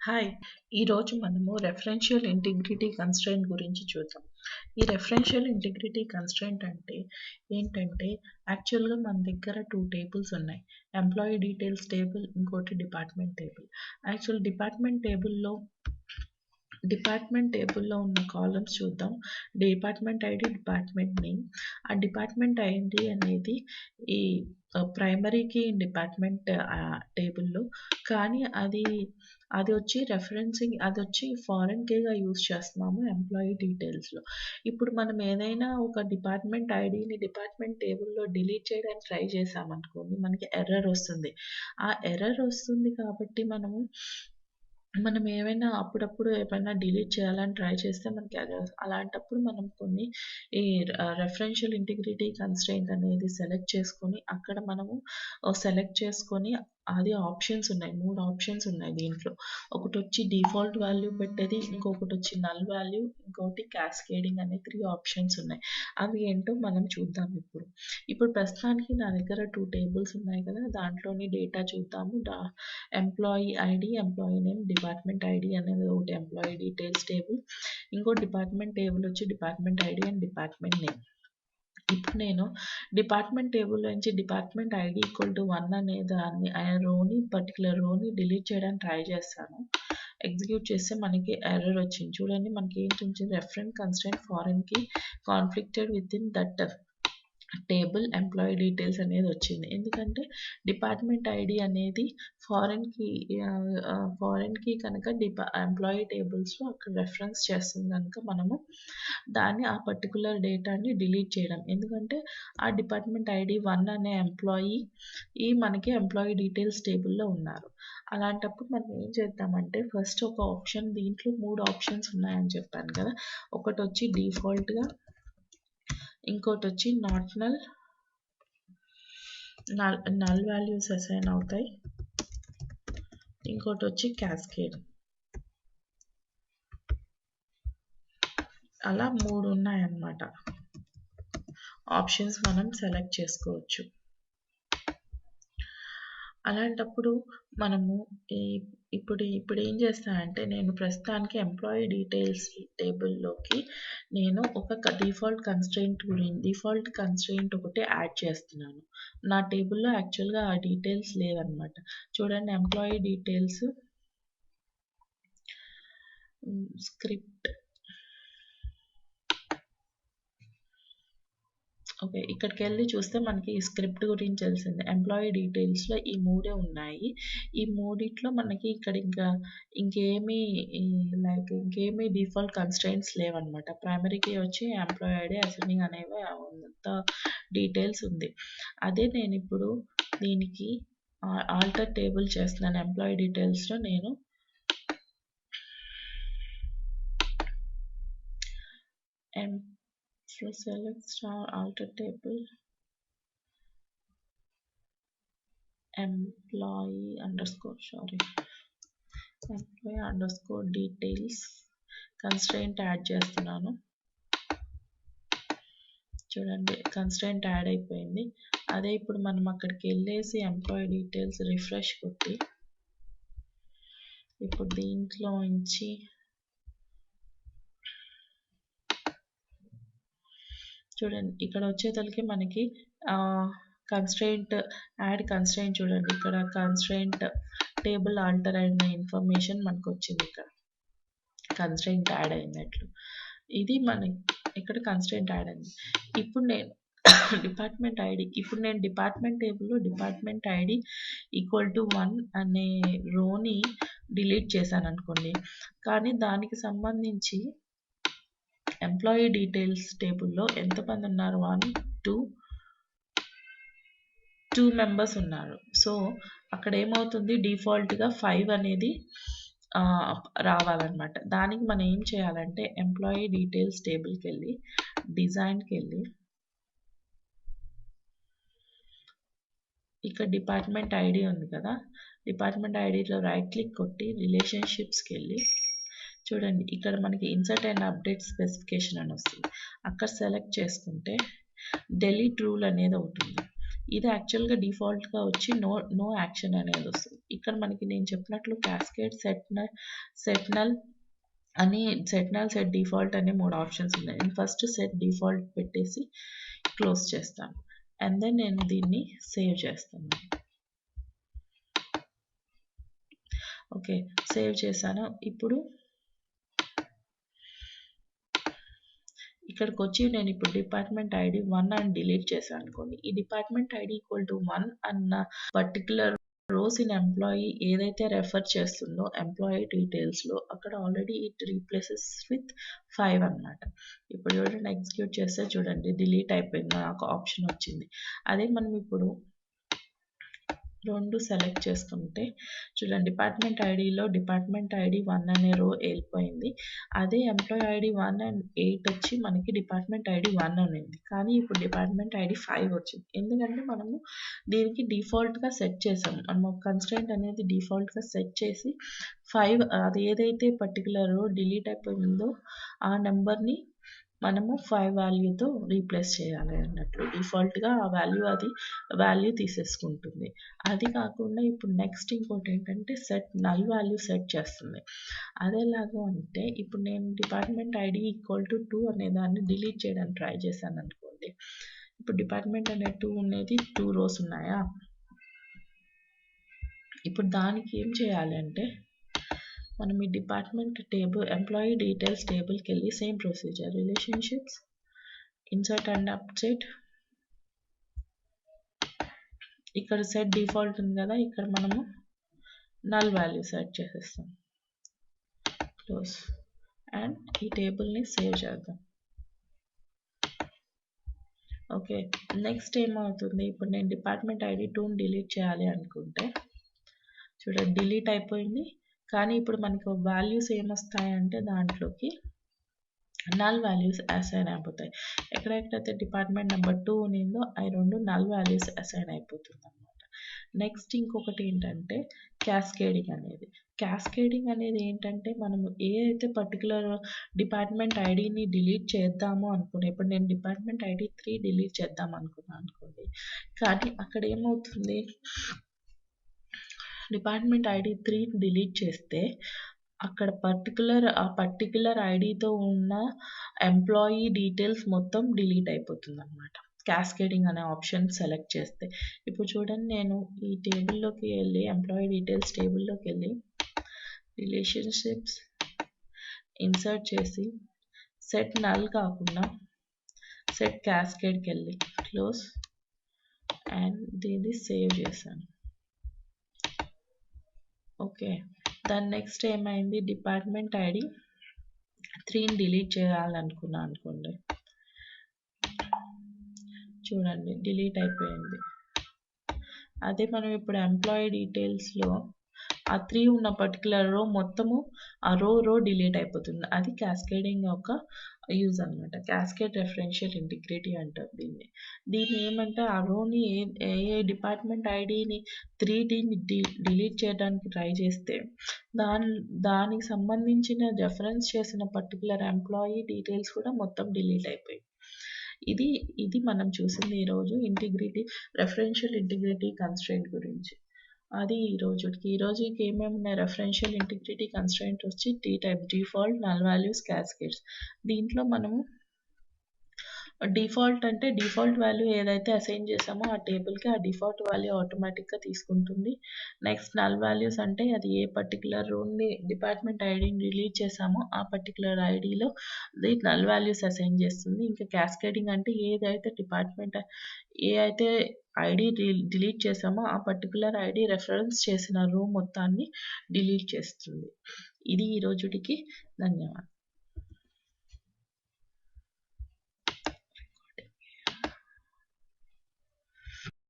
Hi! ఈరోజు మనము referential integrity constraint గురించి చూద్దాం. ఈ రెఫరెన్షియల్ ఇంటిగ్రిటీ కన్స్ట్రెయింట్ అంటే ఏంటంటే, యాక్చువల్‌గా మన దగ్గర 2 టేబుల్స్ ఉన్నాయి. ఎంప్లాయీ డీటెయిల్స్ టేబుల్, ఇంకోటి డిపార్ట్మెంట్ టేబుల్. డిపార్ట్మెంట్ టేబుల్‌లో ఉన్న కాలమ్స్ చూద్దాం. Department ID, department name. ఆ డిపార్ట్మెంట్ ఐడీ అనేది ఈ ప్రైమరీకి డిపార్ట్మెంట్ టేబుల్‌లో, కానీ అదొచ్చి ఫారెన్ కీగా యూజ్ చేస్తున్నాము ఎంప్లాయీ డీటెయిల్స్‌లో. ఇప్పుడు మనం ఏదైనా ఒక డిపార్ట్మెంట్ ఐడీని డిపార్ట్మెంట్ టేబుల్‌లో డిలీట్ చేయడానికి ట్రై చేశామనుకోండి, మనకి ఎర్రర్ వస్తుంది. ఆ ఎర్రర్ వస్తుంది కాబట్టి మనం ఏమైనా అప్పుడప్పుడు ఏమైనా డిలీట్ చేయాలని ట్రై చేస్తే మనకి అలాంటప్పుడు మనం కొన్ని ఈ రెఫరెన్షియల్ ఇంటిగ్రిటీ కన్స్ట్రెయింట్ అనేది సెలెక్ట్ చేసుకొని, అక్కడ మనము సెలెక్ట్ చేసుకొని అది ఆప్షన్స్ ఉన్నాయి. 3 ఆప్షన్స్ ఉన్నాయి దీంట్లో. ఒకటొచ్చి డిఫాల్ట్ వాల్యూ పెట్టేది, ఇంకొకటొచ్చి నల్ వాల్యూ, ఇంకోటి క్యాస్కేడింగ్ అనే 3 ఆప్షన్స్ ఉన్నాయి. అవి ఏంటో మనం చూద్దాం ఇప్పుడు. ఇప్పుడు ప్రస్తుతానికి నా దగ్గర 2 టేబుల్స్ ఉన్నాయి కదా! దాంట్లోని డేటా చూద్దాము. Employee ID, employee name, department ID అనేది ఒకటి ఎంప్లాయీ డీటెయిల్స్ టేబుల్. ఇంకో డిపార్ట్మెంట్ టేబుల్ వచ్చి department ID and department name. ఇప్పుడు నేను డిపార్ట్మెంట్ టేబుల్‌లో నుంచి డిపార్ట్మెంట్ ఐడీ ఈక్వల్ టు 1 అనే దాన్ని పర్టిక్యులర్ రోని డిలీట్ చేయడానికి ట్రై చేస్తాను. ఎగ్జిక్యూట్ చేస్తే మనకి ఎర్రర్ వచ్చింది. చూడండి మనకి ఏంటొచ్చింది, రెఫరెన్స్ కన్స్ట్రెయింట్ ఫారెన్‌కి conflicted within that table employee details అనేది వచ్చింది. ఎందుకంటే డిపార్ట్మెంట్ ఐడీ అనేది ఫారెన్‌కి కనుక ఎంప్లాయీ టేబుల్స్‌లో అక్కడ రెఫరెన్స్ చేస్తుంది కనుక మనము దాన్ని ఆ పర్టిక్యులర్ డేటాని డిలీట్ చేయడం. ఎందుకంటే ఆ డిపార్ట్మెంట్ ఐడీ 1 అనే మనకి ఎంప్లాయీ డీటెయిల్స్ టేబుల్‌లో ఉన్నారు. అలాంటప్పుడు మనం ఏం చేద్దామంటే, ఫస్ట్ ఒక ఆప్షన్, దీంట్లో 3 ఆప్షన్స్ ఉన్నాయని చెప్పాను కదా! ఒకటొచ్చి డిఫాల్ట్‌గా, ఇంకోటొచ్చి నాట్ నల్ వాల్యూస్ అసైన్ అవుతాయి, ఇంకోటొచ్చి క్యాస్కేడ్. అలా 3 ఉన్నాయన్నమాట. ఆప్షన్స్ మనం సెలెక్ట్ చేసుకోవచ్చు. అలాంటప్పుడు మనము ఇప్పుడు ఏం చేస్తానంటే, నేను ప్రస్తుతానికి ఎంప్లాయీ డీటెయిల్స్ టేబుల్‌లోకి నేను ఒక డిఫాల్ట్ కన్స్ట్రెయింట్ ఒకటి యాడ్ చేస్తున్నాను. నా టేబుల్‌లో యాక్చువల్‌గా ఆ డీటెయిల్స్ లేవన్నమాట. చూడండి, ఎంప్లాయీ డీటెయిల్స్ స్క్రిప్ట్. ఓకే. ఇక్కడికెళ్ళి చూస్తే మనకి ఈ స్క్రిప్ట్ గురించి తెలిసింది. ఎంప్లాయీ డీటెయిల్స్‌లో ఈ 3 ఉన్నాయి. ఈ మూడిట్లో మనకి ఇక్కడ ఇంకేమీ ఇంకేమీ డిఫాల్ట్ కన్స్ట్రెయింట్స్ లేవన్నమాట. ప్రైమరీకి వచ్చి ఎంప్లాయీ ఐడీ, అసైనింగ్ అనేవి అంత డీటెయిల్స్ ఉంది. అదే నేనిప్పుడు దీనికి ఆల్టర్ టేబుల్ చేస్తున్నాను. ఎంప్లాయీ డీటెయిల్స్‌లో నేను select alter table employee underscore details constraint add చేస్తున్నాను. చూడండి, కన్స్ట్రెయింట్ యాడ్ అయిపోయింది. అదే ఇప్పుడు మనం అక్కడికి వెళ్ళేసి ఎంప్లాయీ డీటెయిల్స్ రిఫ్రెష్ కొట్టి, ఇప్పుడు దీంట్లో నుంచి చూడండి, ఇక్కడ వచ్చేతలకి మనకి యాడ్ కన్స్ట్రెయింట్ చూడండి, ఇక్కడ కన్స్ట్రెయింట్ టేబుల్ ఆల్టర్ అయిన ఇన్ఫర్మేషన్ మనకు వచ్చింది. ఇక్కడ కన్స్ట్రెయింట్ యాడ్ అయినట్లు ఇది ఇక్కడ కన్స్ట్రెయింట్ యాడ్ అయింది. ఇప్పుడు నేను డిపార్ట్మెంట్ టేబుల్లో డిపార్ట్మెంట్ ఐడి ఈక్వల్ టు 1 అనే రోని డిలీట్ చేశాను అనుకోండి, కానీ దానికి సంబంధించి ఎంప్లాయీ డీటెయిల్స్ టేబుల్లో ఎంతమంది ఉన్నారు? 1, 2 మెంబర్స్ ఉన్నారు. సో అక్కడ ఏమవుతుంది, డిఫాల్ట్‌గా 5 అనేది రావాలన్నమాట. దానికి మనం ఏం చేయాలంటే, ఎంప్లాయీ డీటెయిల్స్ టేబుల్‌కి వెళ్ళి, డిజైన్‌కి వెళ్ళి, ఇక్కడ డిపార్ట్మెంట్ ఐడి ఉంది కదా, డిపార్ట్మెంట్ ఐడిలో రైట్ క్లిక్ కొట్టి రిలేషన్షిప్స్‌కి వెళ్ళి, చూడండి ఇక్కడ మనకి ఇన్సర్ట్ అండ్ అప్డేట్ స్పెసిఫికేషన్ అని వస్తుంది. అక్కడ సెలెక్ట్ చేసుకుంటే డెలీట్ రూల్ అనేది ఒకటి ఉంది. ఇది యాక్చువల్గా డిఫాల్ట్గా వచ్చి నో యాక్షన్ అనేది వస్తుంది. ఇక్కడ మనకి నేను చెప్పినట్లు క్యాస్కేడ్, సెట్ నల్ అని సెట్ నల్, సెట్ డిఫాల్ట్ అనే 3 ఆప్షన్స్ ఉన్నాయి. నేను ఫస్ట్ సెట్ డిఫాల్ట్ పెట్టేసి క్లోజ్ చేస్తాను. అండ్ దెన్ నేను దీన్ని సేవ్ చేస్తాను. ఓకే, సేవ్ చేశాను. ఇప్పుడు ఇక్కడికి వచ్చి నేను ఇప్పుడు డిపార్ట్మెంట్ ఐడి 1 అని డిలీట్ చేశాను అనుకోండి. ఈ డిపార్ట్మెంట్ ఐడి ఈక్వల్ టు 1 అన్న పర్టికులర్ రోస్ ఇన్ ఎంప్లాయీ ఏదైతే రెఫర్ చేస్తుందో ఎంప్లాయీ డీటెయిల్స్లో అక్కడ ఆల్రెడీ ఇట్ రీప్లేసెస్ విత్ 5 అనమాట. ఇప్పుడు చూడండి, ఎగ్జిక్యూట్ చేస్తే చూడండి డిలీట్ అయిపోయింది, నాకు ఆప్షన్ వచ్చింది. అదే మనం ఇప్పుడు 2 సెలెక్ట్ చేసుకుంటే చూడండి, డిపార్ట్మెంట్ ఐడిలో డిపార్ట్మెంట్ ఐడి 1 అనే రో వెళ్ళిపోయింది. అదే ఎంప్లాయీ ఐడి 1 అండ్ 8 వచ్చి మనకి డిపార్ట్మెంట్ ఐడి 1 అనేది, కానీ ఇప్పుడు డిపార్ట్మెంట్ ఐడి 5 వచ్చింది. ఎందుకంటే మనము దీనికి డిఫాల్ట్గా సెట్ చేసాము. మనము కన్స్ట్రెంట్ అనేది డిఫాల్ట్గా సెట్ చేసి 5 అది ఏదైతే పర్టికులర్ రో డిలీట్ అయిపోయిందో ఆ నెంబర్ని మనము 5 వాల్యూతో రీప్లేస్ చేయాలి అన్నట్లు. డిఫాల్ట్గా ఆ వాల్యూ తీసేసుకుంటుంది. అది కాకుండా ఇప్పుడు నెక్స్ట్ ఇంకోటి ఏంటంటే సెట్ నల్ వాల్యూ సెట్ చేస్తుంది. అది ఎలాగో అంటే ఇప్పుడు నేను డిపార్ట్మెంట్ ఐడి ఈక్వల్ టు 2 అనే దాన్ని డిలీట్ చేయడానికి ట్రై చేశాను అనుకోండి. ఇప్పుడు డిపార్ట్మెంట్ అనే 2 అనేది 2 రోస్ ఉన్నాయా. ఇప్పుడు దానికి ఏం చేయాలి అంటే మనం ఈ డిపార్ట్మెంట్ టేబుల్ ఎంప్లాయీ డీటెయిల్స్ టేబుల్కి వెళ్ళి same procedure, relationships, insert and update. ఇక్కడ సెట్ డిఫాల్ట్ ఉంది కదా, ఇక్కడ మనము నల్ వాల్యూ సెట్ చేసేస్తాం. క్లోజ్ అండ్ ఈ టేబుల్ని సేవ్ చేద్దాం. ఓకే, నెక్స్ట్ ఏమవుతుంది, ఇప్పుడు నేను డిపార్ట్మెంట్ ఐడి 2ని డిలీట్ చేయాలి అనుకుంటే చూడండి డిలీట్ అయిపోయింది. కానీ ఇప్పుడు మనకు వాల్యూస్ ఏమొస్తాయంటే దాంట్లోకి నల్ వాల్యూస్ అసైన్ అయిపోతాయి. ఎక్కడెక్కడైతే డిపార్ట్మెంట్ నెంబర్ 2 ఉన్నిందో అవి 2 నల్ వాల్యూస్ అసైన్ అయిపోతుంది అనమాట. నెక్స్ట్ ఇంకొకటి ఏంటంటే క్యాస్కేడింగ్ అనేది. క్యాస్కేడింగ్ అనేది ఏంటంటే మనము ఏ అయితే పర్టికులర్ డిపార్ట్మెంట్ ఐడిని డిలీట్ చేద్దామో అనుకుని, ఇప్పుడు నేను డిపార్ట్మెంట్ ఐడి 3 డిలీట్ చేద్దాం అనుకున్నాను అనుకోండి, కానీ అక్కడ ఏమవుతుంది, డిపార్ట్మెంట్ ఐడి 3 డిలీట్ చేస్తే అక్కడ ఆ పర్టికులర్ ఐడితో ఉన్న ఎంప్లాయీ డీటెయిల్స్ మొత్తం డిలీట్ అయిపోతుంది అనమాట. క్యాస్కేడింగ్ అనే ఆప్షన్ సెలెక్ట్ చేస్తే ఇప్పుడు చూడండి, నేను ఈ టేబుల్లోకి వెళ్ళి ఎంప్లాయీ డీటెయిల్స్ టేబుల్లోకి వెళ్ళి రిలేషన్షిప్స్ ఇన్సర్ట్ చేసి సెట్ నల్ కాకుండా సెట్ క్యాస్కేడ్కి వెళ్ళి క్లోజ్ అండ్ దీన్ని సేవ్ చేశాను. ఓకే, దాని నెక్స్ట్ ఏమైంది, డిపార్ట్మెంట్ ఐడి 3ని డిలీట్ చేయాలనుకున్నా అనుకోండి, చూడండి డిలీట్ అయిపోయింది. అదే మనం ఇప్పుడు ఎంప్లాయీ డీటెయిల్స్లో ఆ 3 ఉన్న పర్టికులర్ రో మొత్తము ఆ రో డిలీట్ అయిపోతుంది. అది క్యాస్కేడింగ్ యొక్క యూజ్ అనమాట. క్యాస్కేడ్ రెఫరెన్షియల్ ఇంటిగ్రిటీ అంటారు దీన్ని ఏమంటే ఆ రోని ఏ డిపార్ట్మెంట్ ఐడిని 3ని డిలీట్ చేయడానికి ట్రై చేస్తే దానికి సంబంధించిన రెఫరెన్స్ చేసిన పర్టికులర్ ఎంప్లాయీ డీటెయిల్స్ కూడా మొత్తం డిలీట్ అయిపోయాయి. ఇది మనం చూసింది ఈరోజు రెఫరెన్షియల్ ఇంటిగ్రిటీ కన్స్ట్రెయింట్ గురించి. అది ఈరోజుకి ఏమేమి ఉన్నాయి, రెఫరెన్షియల్ ఇంటిగ్రిటీ కన్స్ట్రెయింట్ వచ్చి T type, default, null values, cascades. దీంట్లో మనము డిఫాల్ట్ అంటే డిఫాల్ట్ వాల్యూ ఏదైతే అసైన్ చేసామో ఆ టేబుల్కి ఆ డిఫాల్ట్ వాల్యూ ఆటోమేటిక్గా తీసుకుంటుంది. నెక్స్ట్ నల్ వాల్యూస్ అంటే అది ఏ పర్టికులర్ రోని డిపార్ట్మెంట్ ఐడిని డిలీట్ చేసామో ఆ పర్టికులర్ ఐడిలో అది నల్ వాల్యూస్ అసైన్ చేస్తుంది. ఇంకా క్యాస్కేడింగ్ అంటే ఏ అయితే ఐడి డిలీట్ చేసామో ఆ పర్టికులర్ ఐడి రెఫరెన్స్ చేసిన రో మొత్తాన్ని డిలీట్ చేస్తుంది. ఇది ఈరోజుకి ధన్యవాదాలు.